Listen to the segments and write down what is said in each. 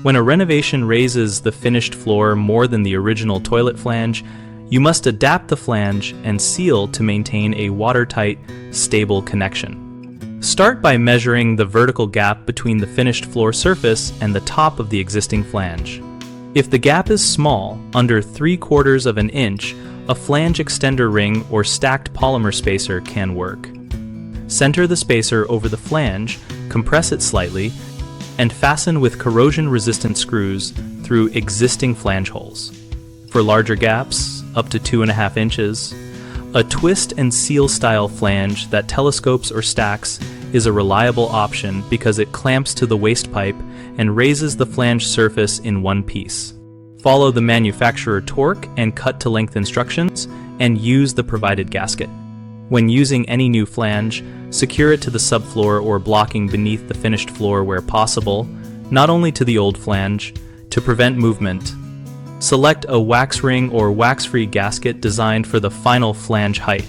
When a renovation raises the finished floor more than the original toilet flange, you must adapt the flange and seal to maintain a watertight, stable connection. Start by measuring the vertical gap between the finished floor surface and the top of the existing flange. If the gap is small, under 3/4 of an inch, a flange extender ring or stacked polymer spacer can work. Center the spacer over the flange, compress it slightly, and fasten with corrosion-resistant screws through existing flange holes. For larger gaps, up to 2.5 inches, a twist and seal style flange that telescopes or stacks is a reliable option because it clamps to the waste pipe and raises the flange surface in one piece. Follow the manufacturer torque and cut to length instructions and use the provided gasket. When using any new flange, secure it to the subfloor or blocking beneath the finished floor where possible, not only to the old flange, to prevent movement. Select a wax ring or wax-free gasket designed for the final flange height.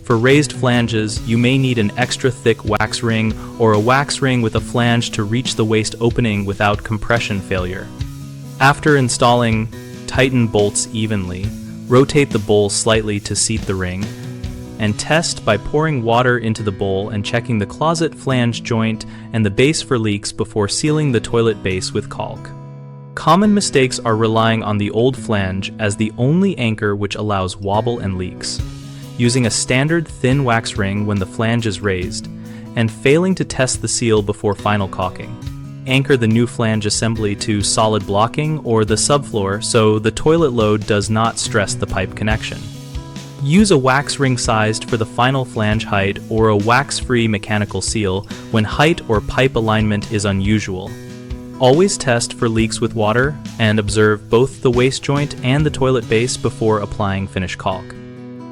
For raised flanges, you may need an extra thick wax ring or a wax ring with a flange to reach the waste opening without compression failure. After installing, tighten bolts evenly, rotate the bowl slightly to seat the ring, and test by pouring water into the bowl and checking the closet flange joint and the base for leaks before sealing the toilet base with caulk. Common mistakes are relying on the old flange as the only anchor which allows wobble and leaks, using a standard thin wax ring when the flange is raised, and failing to test the seal before final caulking. Anchor the new flange assembly to solid blocking or the subfloor so the toilet load does not stress the pipe connection. Use a wax ring sized for the final flange height or a wax-free mechanical seal when height or pipe alignment is unusual. Always test for leaks with water and observe both the waste joint and the toilet base before applying finish caulk.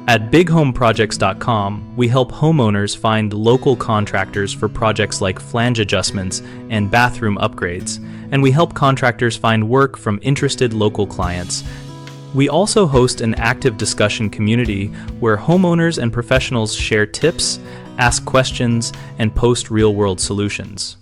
At bighomeprojects.com, we help homeowners find local contractors for projects like flange adjustments and bathroom upgrades, and we help contractors find work from interested local clients. We also host an active discussion community where homeowners and professionals share tips, ask questions, and post real-world solutions.